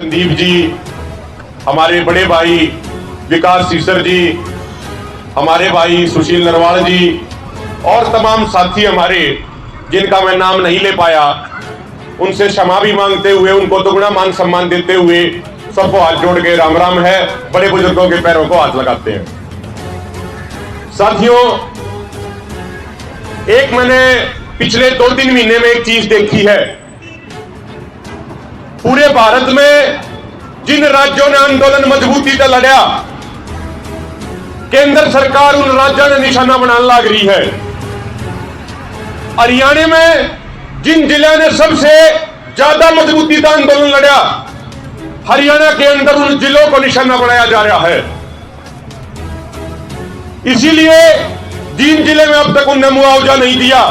संदीप जी, हमारे बड़े भाई विकास सीसर जी, हमारे भाई सुशील नरवाल जी और तमाम साथी हमारे जिनका मैं नाम नहीं ले पाया, उनसे क्षमा भी मांगते हुए, उनको दुगना मान सम्मान देते हुए सबको हाथ जोड़ के राम राम है। बड़े बुजुर्गों के पैरों को हाथ लगाते हैं। साथियों, एक मैंने पिछले 2-3 महीने में एक चीज देखी है। पूरे भारत में जिन राज्यों ने आंदोलन मजबूती से लड़ा, केंद्र सरकार उन राज्यों ने निशाना बनाने लग रही है। हरियाणा में जिन जिले ने सबसे ज्यादा मजबूती से आंदोलन लड़ा, हरियाणा के अंदर उन जिलों को निशाना बनाया जा रहा है। इसीलिए जिन जिले में अब तक उन्हें मुआवजा नहीं दिया,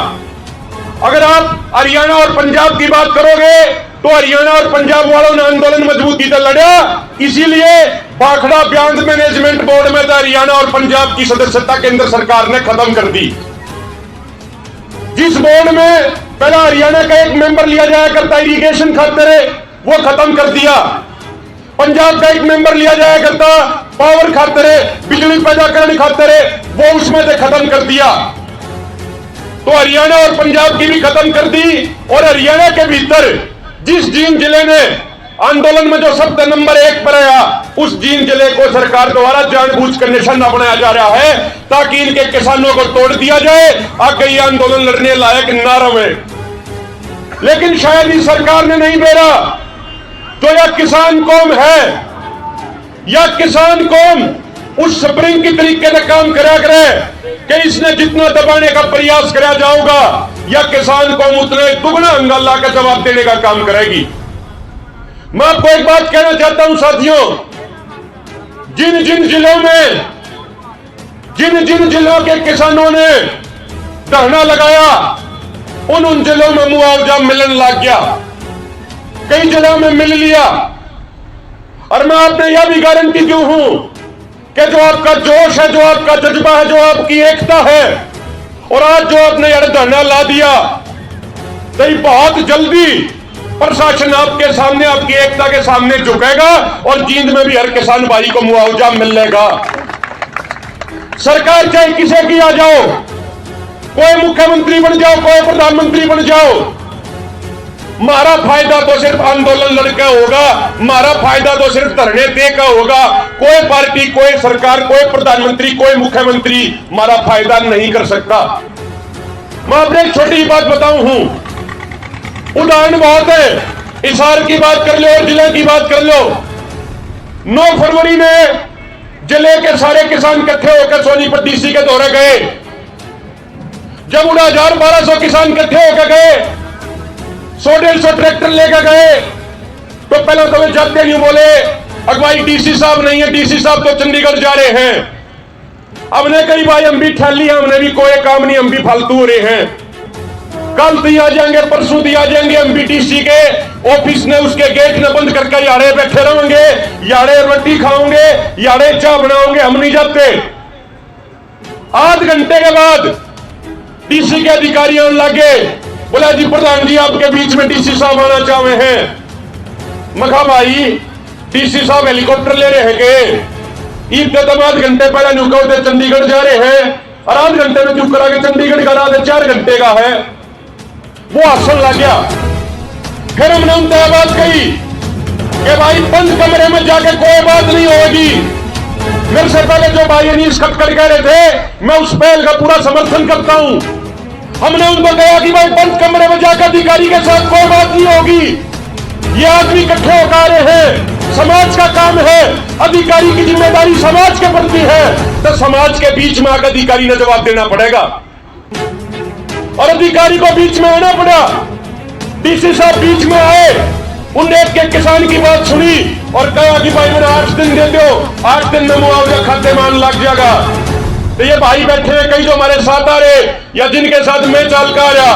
अगर आप हरियाणा और पंजाब की बात करोगे तो हरियाणा और पंजाब वालों ने आंदोलन मजबूती से लड़ा, इसीलिए भाखड़ा ब्यांस मैनेजमेंट बोर्ड में हरियाणा और पंजाब की सदस्यता केंद्र सरकार ने खत्म कर दी। जिस बोर्ड में पहला हरियाणा का एक मेंबर लिया जाया करता इरिगेशन खातिर, वो खत्म कर दिया। पंजाब का एक मेंबर लिया जाया करता पावर खातिर, बिजली पैदा करने खातिर, वो उसमें से खत्म कर दिया। तो हरियाणा और पंजाब की भी खत्म कर दी। और हरियाणा के भीतर जिस जींद जिले ने आंदोलन में जो शब्द नंबर 1 पर आया, उस जींद जिले को सरकार द्वारा जानबूझकर निशाना बनाया जा रहा है ताकि इनके किसानों को तोड़ दिया जाए, आगे ये आंदोलन लड़ने लायक न रहे। लेकिन शायद इस सरकार ने नहीं बेरा, तो यह किसान कौम है, या किसान कौम उस स्प्रिंग की तरीके से काम करा करे कि इसने जितना दबाने का प्रयास करा जाऊंगा, या किसान कौम उतने दुगना अंगाला का जवाब देने का काम करेगी। मैं आपको एक बात कहना चाहता हूं साथियों, जिन जिन जिलों के किसानों ने धरना लगाया, उन जिलों में मुआवजा मिलने लग गया, कई जिलों में मिल लिया। और मैं आपने यह भी गारंटी क्यों हूं कि जो आपका जोश है, जो आपका जज्बा है, जो आपकी एकता है, और आज जो आपने यह धरना ला दिया, तो बहुत जल्दी प्रशासन आपके सामने, आपकी एकता के सामने झुकेगा और जींद में भी हर किसान भाई को मुआवजा मिलेगा। सरकार चाहे किसे की आ जाओ, कोई मुख्यमंत्री बन जाओ, कोई प्रधानमंत्री बन जाओ, हमारा फायदा तो सिर्फ आंदोलन लड़कर होगा, हमारा फायदा तो सिर्फ धरने देकर होगा। कोई पार्टी, कोई सरकार, कोई प्रधानमंत्री, कोई मुख्यमंत्री हमारा फायदा नहीं कर सकता। मैं आपने एक छोटी बात बताऊं हूं, उदाहरण बहुत है, हिसार की बात कर लो और जिले की बात कर लो। 9 फरवरी में जिले के सारे किसान इकट्ठे होकर सोनीपत डीसी के दौरे गए। जब 1200 किसान इकट्ठे होकर गए, 100-150 ट्रैक्टर लेकर गए, तो पहले तो वे जाते नहीं, बोले अगवाई डीसी साहब नहीं है, डीसी साहब तो चंडीगढ़ जा रहे हैं। हमने कही भाई हम भी ठहर लिया, हमने भी कोई काम नहीं, हम भी फालतू हो रहे हैं। कल दिया जाएंगे, परसों दिया जाएंगे, हम भी डीसी के ऑफिस ने उसके गेट ने बंद करके यारे बैठे रहेंगे, यारे रोटी खाओगे, यारे चाय बनाओगे, हम नहीं जाते। आध घंटे के बाद डीसी के अधिकारी आने लगे, बोला जी प्रधान जी आपके बीच में डीसी साहब आना चाहे हैं। मैं कहा भाई डीसी साहब हेलीकॉप्टर ले रहे हैं, ईद कदम आध घंटे पहले नुकौते चंडीगढ़ जा रहे हैं, और आध घंटे में चुप करा के चंडीगढ़ का रात 4 घंटे का है। वो हंसन लग गया। फिर हमने उनसे बात कही कि भाई बंद कमरे में जाके कोई बात नहीं होगी। मेरे से पहले जो भाई अनीस खटकर कह रहे थे, मैं उस पहल का पूरा समर्थन करता हूं। हमने उनको कहा कि भाई बंद कमरे में जाकर अधिकारी के साथ कोई बात नहीं होगी। ये आदमी इकट्ठे होकर आ रहे हैं, समाज का काम है, अधिकारी की जिम्मेदारी समाज के प्रति है, तो समाज के बीच में आकर अधिकारी ने जवाब देना पड़ेगा। और अधिकारी को बीच में आना पड़ा। डीसी साहब बीच में आए, उनने एक किसान की बात सुनी और कहा कि भाई मैंने 8 दिन दे दो, 8 दिन में मुआवजा खाते मान लग जाएगा। तो ये भाई बैठे हैं कई जो हमारे साथ आ रहे या जिनके साथ मैं चाल का आ रहा,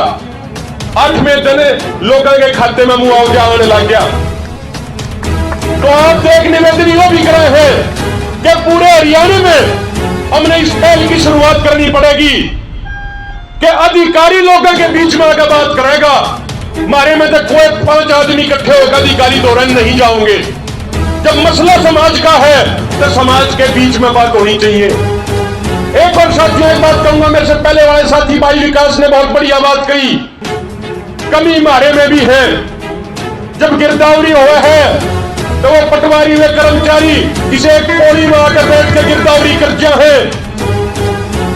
8वें दिन लोगों के खाते में मुआवजा आने लग गया। तो आप एक निवेदन यह भी कर रहे हैं कि पूरे हरियाणा में हमने इस पहल की शुरुआत करनी पड़ेगी कि अधिकारी लोगों के बीच में आकर बात करेगा। हमारे में तो कोई 5 आदमी इकट्ठे होकर अधिकारी दौरान नहीं जाओगे, जब मसला समाज का है तो समाज के बीच में बात होनी चाहिए। एक और साथियों, एक बात कहूंगा, मेरे से पहले वाले साथी भाई विकास ने बहुत बढ़िया बात कही, कमी हमारे में भी है। जब गिरदावरी हुआ है तो वो पटवारी व कर्मचारी इसे एक पौड़ी में आकर बैठ के गिरदावरी करते हैं,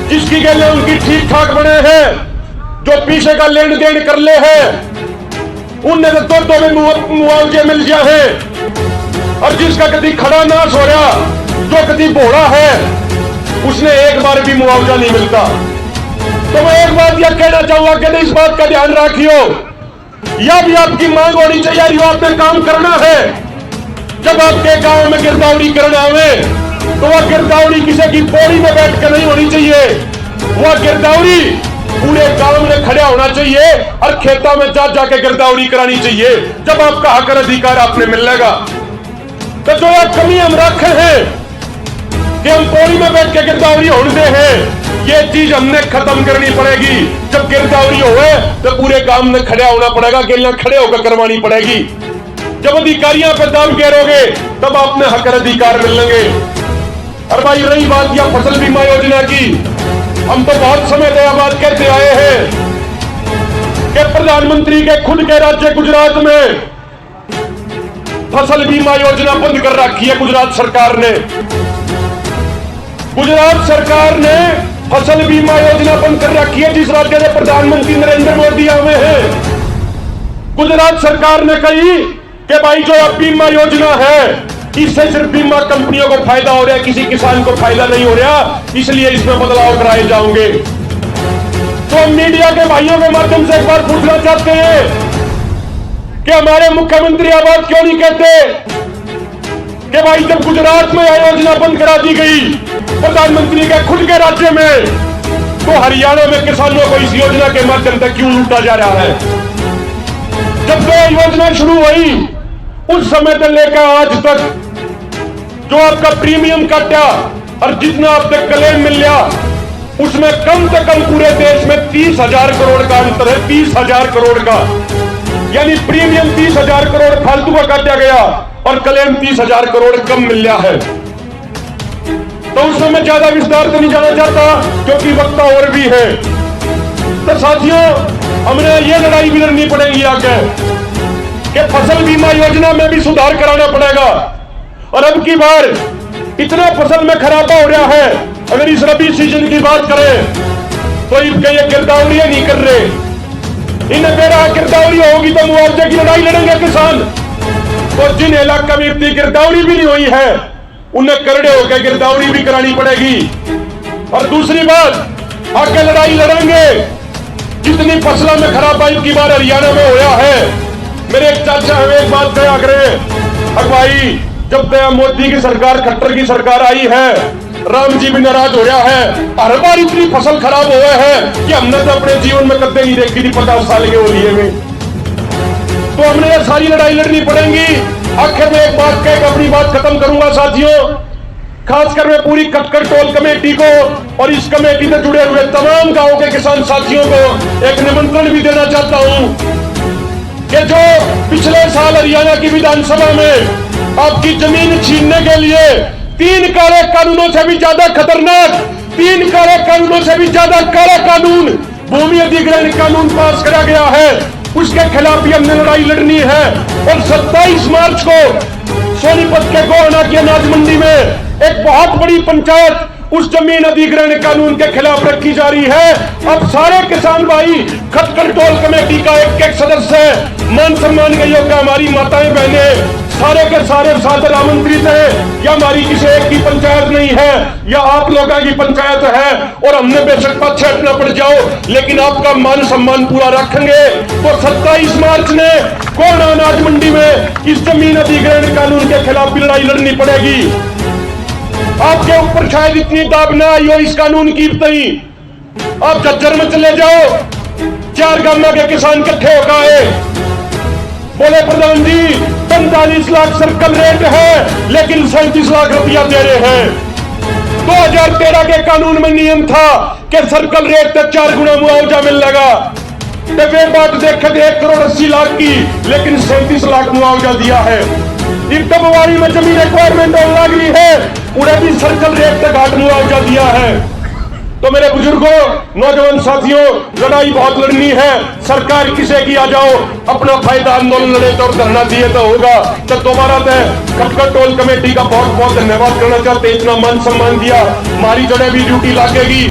जिसकी गले उनकी ठीक ठाक बने हैं, जो पीछे का लेन देन कर ले है उन्हें तो दो में मुआवजे मिल जाए, और जिसका कभी खड़ा नाश हो रहा, जो कभी भोड़ा है, उसने एक बार भी मुआवजा नहीं मिलता। तो मैं एक बात यह कहना चाहूंगा कि इस बात का ध्यान रखियो, यह भी आपकी मांग होनी चाहिए, यह आपने काम करना है। जब आपके गांव में गिरदावरी करना आवे तो वह गिरदावरी किसी की पौड़ी में बैठ कर नहीं होनी चाहिए, वह गिरदावरी पूरे गांव में खड़ा होना चाहिए और खेतों में जा जाके गिरदावरी करानी चाहिए। जब आपका हक और अधिकार आपने मिलेगा। तो जो यह कमी हम रखे हैं कि हम पौड़ी में बैठ के गिरदावरी होने हैं, ये चीज हमने खत्म करनी पड़ेगी। जब गिरदावरी होवे तो पूरे गांव में खड़ा होना पड़ेगा, गिल्ला खड़े होकर करवानी पड़ेगी। जब अधिकारियों पर दाम गिरोगे तब आपने हक और अधिकार मिलेंगे। और भाई रही बात यह फसल बीमा योजना की, हम तो बहुत समय से यह बात कहते आए हैं कि प्रधानमंत्री के खुद के राज्य गुजरात में फसल बीमा योजना बंद कर रखी है। गुजरात सरकार ने फसल बीमा योजना बंद कर रखी है, जिस राज्य के प्रधानमंत्री नरेंद्र मोदी आए हैं। गुजरात सरकार ने कही कि भाई जो अब बीमा योजना है इससे सिर्फ बीमा कंपनियों को फायदा हो रहा है, किसी किसान को फायदा नहीं हो रहा, इसलिए इसमें बदलाव कराए जाएंगे। तो मीडिया के भाइयों के माध्यम से एक बार पूछना चाहते हैं कि हमारे मुख्यमंत्री यह बात क्यों नहीं कहते कि भाई जब गुजरात में यह योजना बंद करा दी गई प्रधानमंत्री के खुद के राज्य में, तो हरियाणा में किसानों को इस योजना के माध्यम से क्यों लूटा जा रहा है। जब यह योजना शुरू हुई उस समय से लेकर आज तक जो आपका प्रीमियम काटा और जितना आपने क्लेम मिल लिया, उसमें कम से कम पूरे देश में 30,000 करोड़ का अंतर है। 30,000 करोड़ का, यानी प्रीमियम 30,000 करोड़ फालतू का काटा गया और क्लेम 30,000 करोड़ कम मिल लिया है। तो उसमें मैं ज्यादा विस्तार से नहीं जाना चाहता क्योंकि वक्त और भी है। तो साथियों, हमने ये लड़ाई भी लड़नी पड़ेगी आगे कि फसल बीमा योजना में भी सुधार कराना पड़ेगा। और अब की बार इतना फसल में खराबा हो रहा है, अगर इस रबी सीजन की बात करें तो ये गिरदावरी नहीं कर रहे, इन्हें बेरा गिरदावरी होगी तो मुआवजे की लड़ाई लड़ेंगे किसान। तो जिन इलाका में इतनी गिरदावरी भी नहीं हुई है उन्हें करड़े होकर गिरदावरी भी करानी पड़ेगी। और दूसरी बात, आगे लड़ाई लड़ेंगे जितनी फसलों में खराबाई की बार हरियाणा में होया है। मेरे एक चाचा हमें एक बात कहा करे, अब भाई जब तक मोदी की सरकार, खट्टर की सरकार आई है, राम जी भी नाराज हो रहा है, हर बार इतनी फसल खराब हुआ है कि हमने तो अपने जीवन में कभी नहीं देखी थी 50 साल के होलिये में। तो हमने ये सारी लड़ाई लड़नी पड़ेगी। आखिर में एक बात कह अपनी बात खत्म करूंगा साथियों, खासकर मैं पूरी कटकर टोल कमेटी को और इस कमेटी से जुड़े हुए तमाम गांव के किसान साथियों को एक निमंत्रण भी देना चाहता हूं कि जो पिछले साल हरियाणा की विधानसभा में आपकी जमीन छीनने के लिए 3 काले कानूनों से भी ज्यादा खतरनाक, 3 काले कानूनों से भी ज्यादा काला कानून भूमि अधिग्रहण कानून पास करा गया है, उसके खिलाफ भी हमने लड़ाई लड़नी है। और 27 मार्च को सोनीपत के गोहाना की अनाज मंडी में एक बहुत बड़ी पंचायत उस जमीन अधिग्रहण कानून के खिलाफ रखी जा रही है। अब सारे किसान भाई, खटकर टोल कमेटी का एक सदस्य है, मान सम्मान के योग्य हमारी माताएं बहनें सारे के सारे साथ आमंत्रित है। या हमारी किसी एक की पंचायत नहीं है, या आप लोगों की पंचायत है और हमने बेशक पीछे हटना पड़ जाओ, लेकिन आपका मान सम्मान पूरा रखेंगे। तो 27 मार्च ने गोहाना अनाज मंडी में इस जमीन अधिग्रहण कानून के खिलाफ भी लड़ाई लड़नी पड़ेगी। आपके ऊपर शायद इतनी दाब ना आई हो इस कानून की नहीं, आप झज्जर में चले जाओ, 4 गांव के किसान इकट्ठे होकर आए, बोले प्रधान जी 45 लाख सर्कल रेट है लेकिन 37 लाख रुपया दे रहे हैं। 2013 के कानून में नियम था कि सर्कल रेट तक 4 गुना मुआवजा मिलेगा। तो वे बात देखे थे 1 करोड़ 80 लाख की, लेकिन 37 लाख मुआवजा दिया है। जिनका बुवारी में जमीन रिक्वायरमेंट होने लग रही है उन्हें भी सर्कल रेट तक घाट मुआवजा दिया है। तो मेरे बुजुर्गों, नौजवान साथियों, लड़ाई बहुत लड़नी है। सरकार किसे की आ जाओ, अपना फायदा आंदोलन लड़े तो और धरना दिए तो होगा। तो दोबारा खटखट टोल कमेटी का बहुत बहुत धन्यवाद करना चाहते, इतना मान सम्मान दिया। हमारी जड़ें भी ड्यूटी लागेगी।